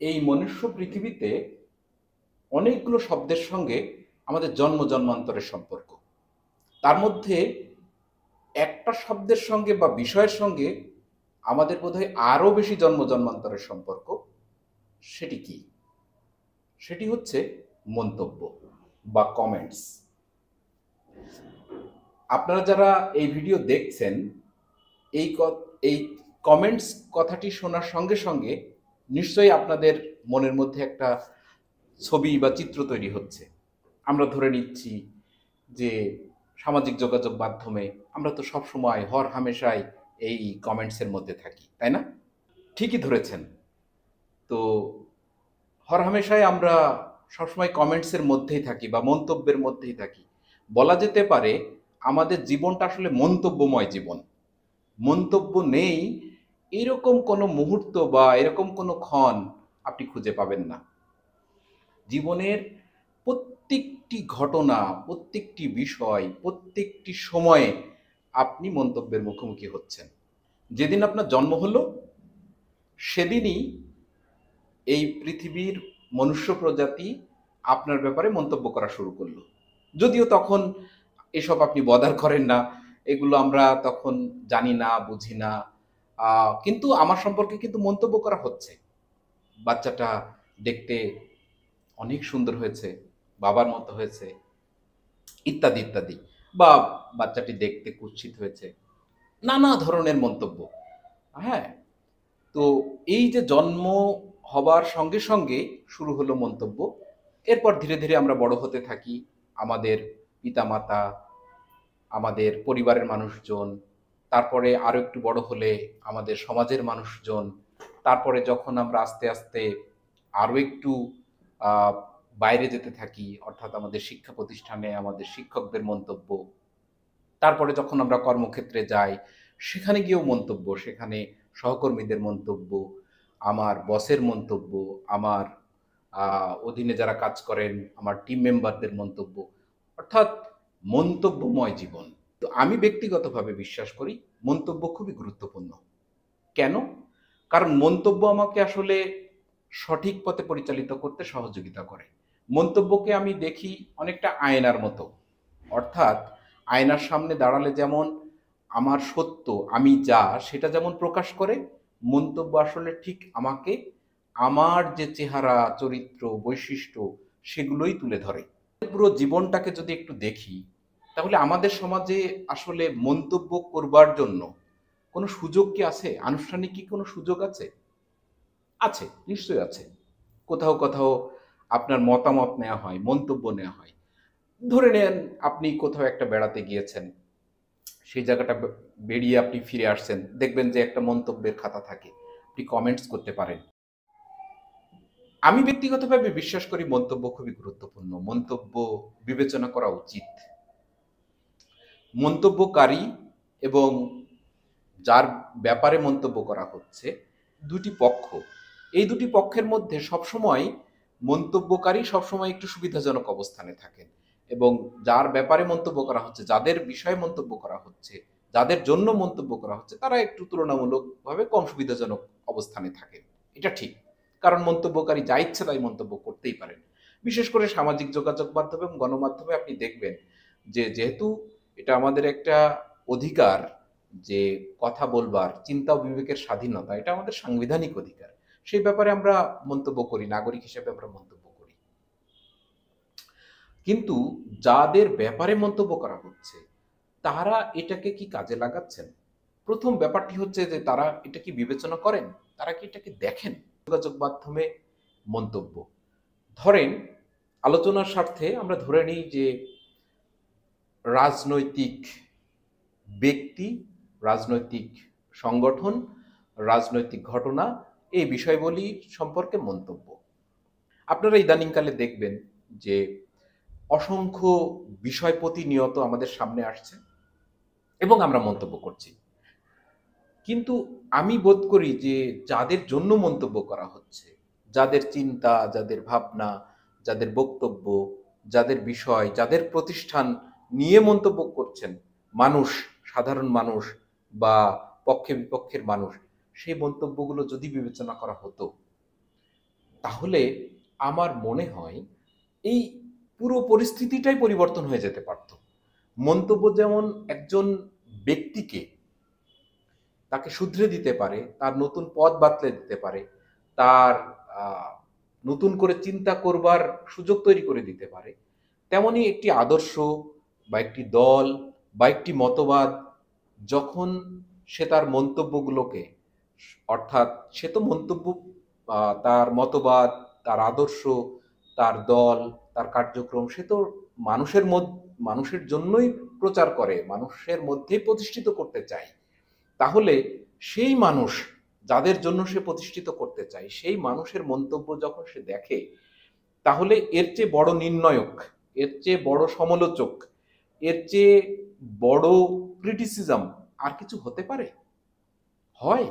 এই মনুষ্য পৃথিবীতে অনেকগুলো শব্দের সঙ্গে আমাদের জন্ম জন্মান্তরের সম্পর্ক। তার মধ্যে একটা শব্দের সঙ্গে বা বিষয়ের সঙ্গে আমাদের বোধহয় আরো বেশি জন্ম জন্মান্তরের সম্পর্ক। সেটি কি? সেটি হচ্ছে মন্তব্য বা কমেন্টস। আপনারা যারা এই ভিডিও দেখছেন, এই এই কমেন্টস কথাটি শোনার সঙ্গে সঙ্গে নিশ্চয়ই আপনাদের মনের মধ্যে একটা ছবি বা চিত্র তৈরি হচ্ছে। আমরা ধরে নিচ্ছি যে সামাজিক যোগাযোগ মাধ্যমে আমরা তো সবসময় হর হামেশাই এই কমেন্টসের মধ্যে থাকি, তাই না? ঠিকই ধরেছেন। তো হরহামেশাই আমরা সবসময় কমেন্টসের মধ্যেই থাকি বা মন্তব্যের মধ্যেই থাকি। বলা যেতে পারে আমাদের জীবনটা আসলে মন্তব্যময় জীবন। মন্তব্য নেই এরকম কোনো মুহূর্ত বা এরকম কোনো ক্ষণ আপনি খুঁজে পাবেন না। জীবনের প্রত্যেকটি ঘটনা, প্রত্যেকটি বিষয়, প্রত্যেকটি সময়ে আপনি মন্তব্যের মুখোমুখি হচ্ছেন। যেদিন আপনার জন্ম হলো সেদিনই এই পৃথিবীর মনুষ্য প্রজাতি আপনার ব্যাপারে মন্তব্য করা শুরু করলো। যদিও তখন এসব আপনি বদার করেন না, এগুলো আমরা তখন জানি না, বুঝি না। কিন্তু আমার সম্পর্কে কিন্তু মন্তব্য করা হচ্ছে। বাচ্চাটা দেখতে অনেক সুন্দর হয়েছে, বাবার মতো হয়েছে, ইত্যাদি ইত্যাদি। বা বাচ্চাটি দেখতে কুৎসিত হয়েছে, নানা ধরনের মন্তব্য। হ্যাঁ, তো এই যে জন্ম হবার সঙ্গে সঙ্গে শুরু হলো মন্তব্য। এরপর ধীরে ধীরে আমরা বড় হতে থাকি। আমাদের পিতামাতা, আমাদের পরিবারের মানুষজন, তারপরে আরো একটু বড় হলে আমাদের সমাজের মানুষজন, তারপরে যখন আমরা আস্তে আস্তে আরো একটু আহ, বাইরে যেতে থাকি, অর্থাৎ আমাদের শিক্ষা প্রতিষ্ঠানে আমাদের শিক্ষকদের মন্তব্য, তারপরে যখন আমরা কর্মক্ষেত্রে যাই সেখানে গিয়েও মন্তব্য, সেখানে সহকর্মীদের মন্তব্য, আমার বসের মন্তব্য, আমার অধীনে যারা কাজ করেন আমার টিম মেম্বারদের মন্তব্য, অর্থাৎ মন্তব্যময় জীবন। তো আমি ব্যক্তিগতভাবে বিশ্বাস করি মন্তব্য খুবই গুরুত্বপূর্ণ। কেন? কারণ মন্তব্য আমাকে আসলে সঠিক পথে পরিচালিত করতে সহযোগিতা করে। মন্তব্যকে আমি দেখি অনেকটা আয়নার মতো। অর্থাৎ আয়নার সামনে দাঁড়ালে যেমন আমার সত্য, আমি যা, সেটা যেমন প্রকাশ করে, মন্তব্য আসলে ঠিক আমাকে আমার যে চেহারা, চরিত্র, বৈশিষ্ট্য সেগুলোই তুলে ধরে। পুরো জীবনটাকে যদি একটু দেখি তাহলে আমাদের সমাজে আসলে মন্তব্য করবার জন্য কোনো সুযোগ কি আছে? আনুষ্ঠানিক কি কোনো সুযোগ আছে? আছে, নিশ্চয়ই আছে। কোথাও কোথাও আপনার মতামত নেওয়া হয়, মন্তব্য নেওয়া হয়। ধরে নেন আপনি কোথাও একটা বেড়াতে গিয়েছেন, সেই জায়গাটা বেরিয়ে আপনি ফিরে আসছেন, দেখবেন যে একটা মন্তব্যের খাতা থাকে, আপনি কমেন্টস করতে পারেন। আমি ব্যক্তিগতভাবে বিশ্বাস করি মন্তব্য খুবই গুরুত্বপূর্ণ, মন্তব্য বিবেচনা করা উচিত। মন্তব্যকারী এবং যার ব্যাপারে মন্তব্য করা হচ্ছে, দুটি পক্ষ, এই দুটি পক্ষের মধ্যে সবসময় মন্তব্যকারী সবসময় একটু সুবিধাজনক অবস্থানে থাকেন, এবং যার ব্যাপারে মন্তব্য করা হচ্ছে, যাদের বিষয়ে মন্তব্য করা হচ্ছে, যাদের জন্য মন্তব্য করা হচ্ছে, তারা একটু তুলনামূলকভাবে কম সুবিধাজনক অবস্থানে থাকেন। এটা ঠিক, কারণ মন্তব্যকারী যা ইচ্ছে তাই মন্তব্য করতেই পারেন। বিশেষ করে সামাজিক যোগাযোগ মাধ্যমে এবং গণমাধ্যমে আপনি দেখবেন যে যেহেতু এটা আমাদের একটা অধিকার, যে কথা বলবার, চিন্তা ও বিবেকের স্বাধীনতা, এটা আমাদের সাংবিধানিক অধিকার। সেই ব্যাপারে আমরা মন্তব্য করি, নাগরিক হিসেবে আমরা মন্তব্য করি। কিন্তু যাদের ব্যাপারে মন্তব্য করা হচ্ছে তারা এটাকে কি কাজে লাগাচ্ছেন? প্রথম ব্যাপারটি হচ্ছে যে তারা এটা কি বিবেচনা করেন, তারা কি এটাকে দেখেন? যোগাযোগ মাধ্যমে মন্তব্য, ধরেন আলোচনার স্বার্থে আমরা ধরে নিই যে রাজনৈতিক ব্যক্তি, রাজনৈতিক সংগঠন, রাজনৈতিক ঘটনা, এই বিষয়বলী সম্পর্কে মন্তব্য। আপনারা ইদানিংকালে দেখবেন যে অসংখ্য বিষয় প্রতিনিয়ত আমাদের সামনে আসছে এবং আমরা মন্তব্য করছি। কিন্তু আমি বোধ করি যে যাদের জন্য মন্তব্য করা হচ্ছে, যাদের চিন্তা, যাদের ভাবনা, যাদের বক্তব্য, যাদের বিষয়, যাদের প্রতিষ্ঠান নিয়ে মন্তব্য করছেন মানুষ, সাধারণ মানুষ বা পক্ষে বিপক্ষের মানুষ, সেই মন্তব্যগুলো যদি বিবেচনা করা হতো তাহলে আমার মনে হয় এই পুরো পরিস্থিতিটাই পরিবর্তন হয়ে যেতে পারত। মন্তব্য যেমন একজন ব্যক্তিকে তাকে শুধরে দিতে পারে, তার নতুন পথ বাতলে দিতে পারে, তার নতুন করে চিন্তা করবার সুযোগ তৈরি করে দিতে পারে, তেমনি একটি আদর্শ বা একটি দল বা একটি মতবাদ যখন সে তার মন্তব্যগুলোকে, অর্থাৎ সে তো মন্তব্য, তার মতবাদ, তার আদর্শ, তার দল, তার কার্যক্রম সে তো মানুষের জন্যই প্রচার করে, মানুষের মধ্যেই প্রতিষ্ঠিত করতে চায়। তাহলে সেই মানুষ যাদের জন্য সে প্রতিষ্ঠিত করতে চায় সেই মানুষের মন্তব্য যখন সে দেখে, তাহলে এর চেয়ে বড় নির্ণায়ক, এর চেয়ে বড় সমালোচক, এর চেয়ে বড় ক্রিটিসিজম আর কিছু হতে পারে? হয়?